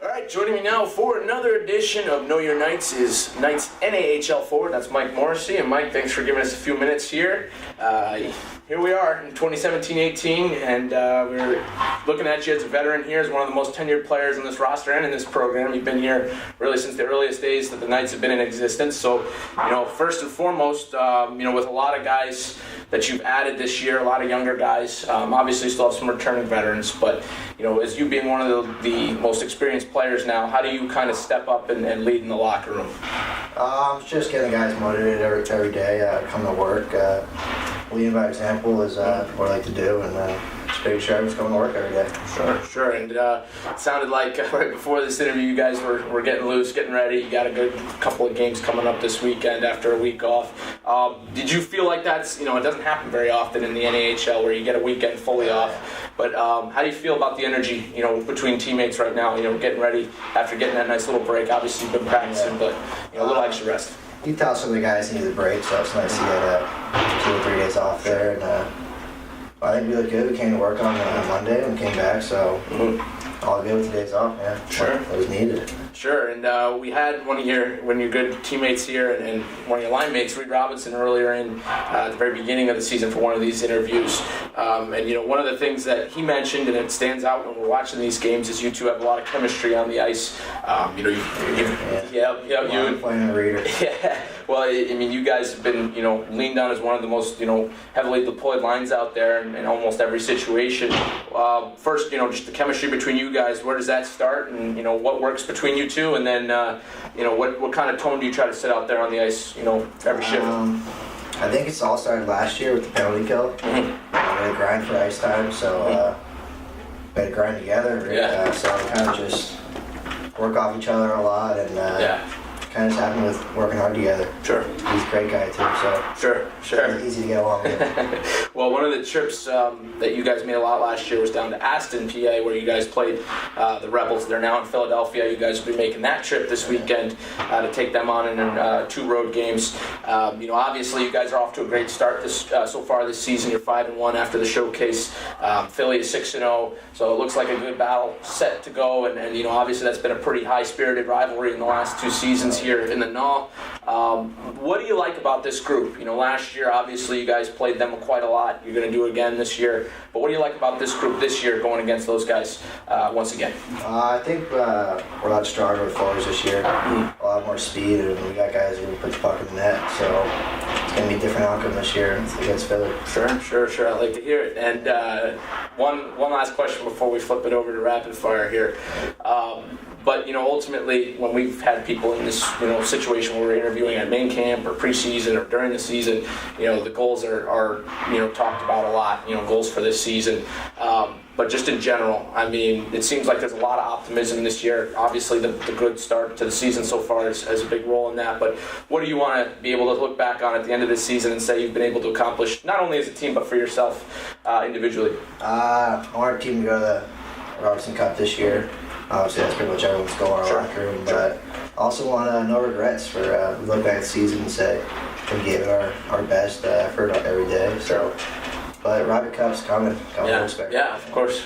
All right, joining me now for another edition of Know Your Knights is Knights NAHL forward. That's Mike Morrissey. And Mike, thanks for giving us a few minutes here. Here we are in 2017-18, and we're looking at you as a veteran here, as one of the most tenured players in this roster and in this program. You've been here really since the earliest days that the Knights have been in existence. So, first and foremost, with a lot of guys that you've added this year, a lot of younger guys, obviously still have some returning veterans, but, as you being one of the most experienced players now, how do you kind of step up and lead in the locker room? Just getting the guys motivated every day, come to work. Leading by example is what I like to do, and just making sure everyone's going to work every day. Sure. And it sounded like right before this interview, you guys were getting loose, getting ready. You got a good couple of games coming up this weekend after a week off. Did you feel like that's, it doesn't happen very often in the NAHL where you get a weekend fully off, but how do you feel about the energy, between teammates right now, getting ready after getting that nice little break? Obviously you've been practicing, but, a little extra rest. You tell some of the guys need a break, so it's nice to get 2 or 3 days off there. And I think we looked good. We came to work on Monday and came back, so all good with the days off, man. Sure. It was needed. Sure, and we had one of your good teammates here and one of your line mates, Reed Robinson, earlier at the very beginning of the season for one of these interviews. And one of the things that he mentioned, and it stands out when we're watching these games, is you two have a lot of chemistry on the ice. You playing a reader. Yeah. Well, you guys have been, leaned on as one of the most, heavily deployed lines out there in almost every situation. First, just the chemistry between you guys, where does that start? And, what works between you two? And then, what kind of tone do you try to set out there on the ice, every shift? I think it's all started last year with the penalty kill. We had to grind for ice time, so we had to grind together. So we kind of just work off each other a lot, and kind of just happened with working hard together. Sure. He's a great guy too, so sure. Easy to get along with. Well, one of the trips that you guys made a lot last year was down to Aston, PA, where you guys played the Rebels. They're now in Philadelphia. You guys will be making that trip this weekend to take them on in 2 road games. Obviously you guys are off to a great start so far this season. You're 5-1 after the showcase. Philly is 6-0, so it looks like a good battle set to go. And obviously that's been a pretty high-spirited rivalry in the last 2 seasons here in the NAHL. What do you like about this group? Last year, obviously, you guys played them quite a lot. You're going to do it again this year. But what do you like about this group this year going against those guys once again? I think we're a lot stronger with forwards this year. A lot more speed, and we got guys who can put the puck in the net. So it's going to be a different outcome this year against Philly. Sure. I'd like to hear it. And one last question before we flip it over to rapid fire here. But, ultimately, when we've had people in this, situation where we're interviewing at main camp or preseason or during the season, the goals are talked about a lot, goals for this season. But just in general, it seems like there's a lot of optimism this year. Obviously, the good start to the season so far has a big role in that. But what do you want to be able to look back on at the end of this season and say you've been able to accomplish, not only as a team, but for yourself individually? I want our team to go to the Robertson Cup this year. Obviously, that's pretty much everyone's goal in our locker room, but I also want no regrets for we look back at the season and say we gave it our best effort every day. So, but Robert Cup's coming. Yeah, of course.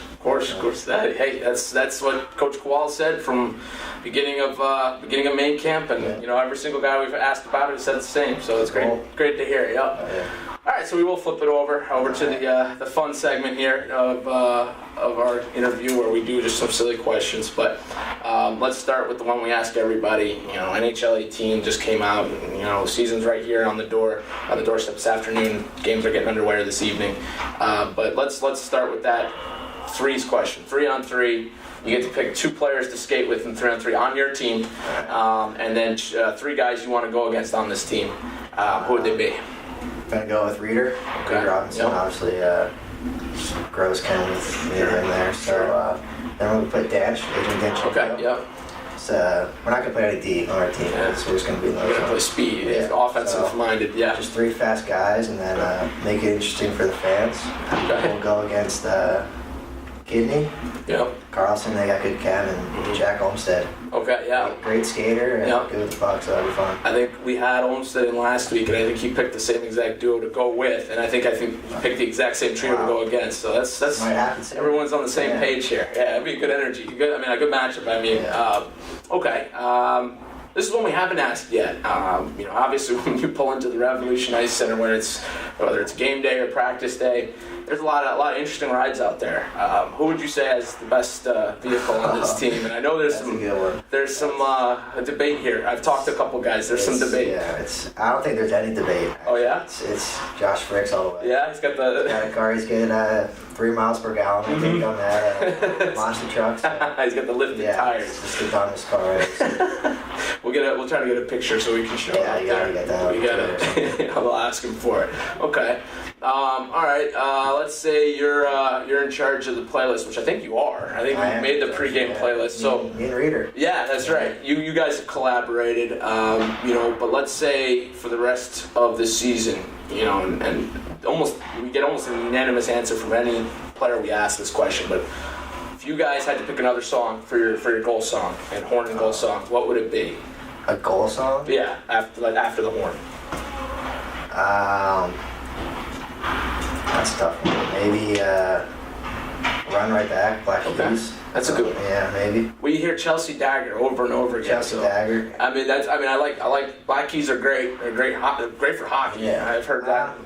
That's what Coach Kowal said from beginning of main camp, and every single guy we've asked about it has said the same. So it's great to hear. All right, so we will flip it over to the fun segment here of our interview where we do just some silly questions. But let's start with the one we ask everybody. NHL 18 just came out, and season's right here on the doorstep this afternoon. Games are getting underway this evening. But let's start with that threes question. 3-on-3. You get to pick 2 players to skate with in 3-on-3 on your team, and then 3 guys you want to go against on this team. Who would they be? I'm going to go with Reed Robinson, obviously. Gross kind of in there. So then we'll put Adrian Dench. Okay, yeah. So we're not going to play any D on our team. So we're just going to be we're going to play speed, offensive minded. Yeah. Just 3 fast guys, and then make it interesting for the fans. We'll go against Kidney. Yeah. Carlson, they got good chem, and Jack Olmstead. Okay, yeah. Great skater and good with the puck, so that'll be fun. I think we had Olmstead in last week, and I think he picked the same exact duo to go with, and I think he picked the exact same trio to go against. So that's might happen. Everyone's on the same page here. Yeah, it'd be good energy. A good matchup. Okay. This is one we haven't asked yet. Obviously, when you pull into the Revolution Ice Center, whether it's game day or practice day, there's a lot of interesting rides out there. Who would you say has the best vehicle on this team? And I know there's some debate here. I've talked to a couple guys. There's some debate. Yeah, I don't think there's any debate. Actually. Oh yeah, it's Josh Fricks all the way. Yeah, he's got a car. He's getting 3 miles per gallon. I think on that monster truck. So. He's got the lifted tires. It's just the dumbest car. We'll try to get a picture so we can show it. Yeah, you gotta get that. We gotta. I'll ask him for it. Okay. All right. Let's say you're in charge of the playlist, which I think you are. I think you made the pregame playlist. So me and Reader. Yeah, that's right. You guys have collaborated. But let's say for the rest of the season, and we get almost an unanimous answer from any player we ask this question. But if you guys had to pick another song for your goal song and horn and goal song, what would it be? A goal song? Yeah, after the horn. That's a tough one. Maybe Run Right Back, Black Keys. That's a good one. Yeah, maybe. We hear Chelsea Dagger over and over again. Chelsea Dagger. I like Black Keys are great. They're great for hockey. Yeah, I've heard that.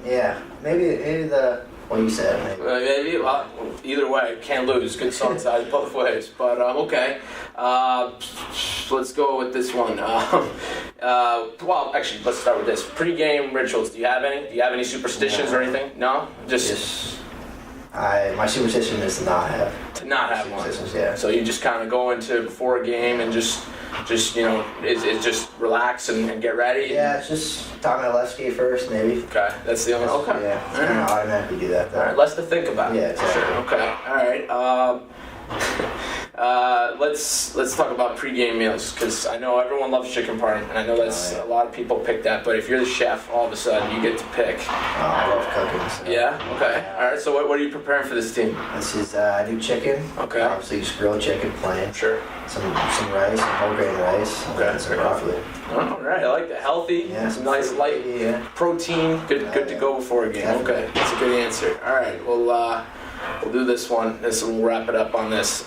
Maybe the what you said. Maybe. Well, either way, can't lose. Good song size both ways. But okay. Let's go with this one. Actually, let's start with this. Pre-game rituals. Do you have any? Do you have any superstitions or anything? No. Just. My superstition is to not have one. Yeah. So you just kind of go into before a game and just is just relax and get ready. Yeah, it's just talk my left skate first, maybe. Okay, that's the only. Okay. Yeah, it's kind of automatically do that though. All right, less to think about. Yeah, exactly. Sure. Okay. All right. Let's talk about pregame meals, because I know everyone loves chicken parm, and I know that's a lot of people pick that. But if you're the chef, all of a sudden you get to pick. I love cooking. So. Yeah. Okay. All right. So what are you preparing for this team? This is I do chicken. Okay. Obviously, just grilled chicken, plain. Sure. Some rice, some whole grain rice. Okay. And some broccoli. All right. I like that. Healthy. Yeah. Some nice light protein. Good to go before a game. Definitely. Okay. That's a good answer. All right. We'll do this one. We'll wrap it up on this.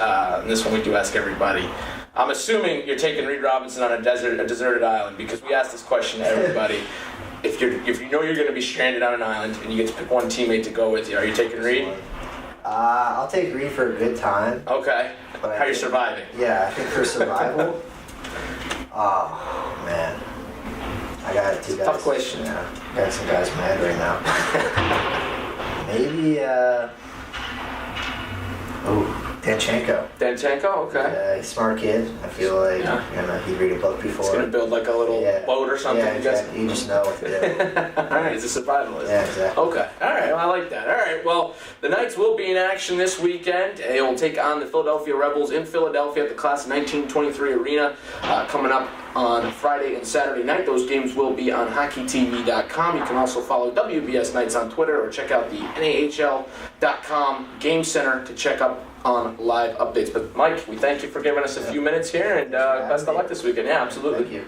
This one we do ask everybody. I'm assuming you're taking Reed Robinson on a deserted island, because we ask this question to everybody. If you know you're going to be stranded on an island and you get to pick one teammate to go with you, are you taking Reed? I'll take Reed for a good time. Okay. But how are you surviving? Yeah, I think for survival. Oh man, I got two guys. Tough question. Yeah, got some guys mad right now. Maybe. Danchenko, okay. Yeah, he's a smart kid. I feel like he'd read a book before. He's going to build like a little boat or something. Yeah, exactly. You just know what to do. All right, he's a survivalist. Yeah, exactly. Okay, all right, well, I like that. All right, well, the Knights will be in action this weekend. They will take on the Philadelphia Rebels in Philadelphia at the Class of 1923 Arena coming up on Friday and Saturday night. Those games will be on hockeytv.com. You can also follow WBS Knights on Twitter, or check out the NAHL.com Game Center to check up on live updates. But Mike, we thank you for giving us a few minutes here, and best of luck this weekend. Yeah, absolutely. Thank you.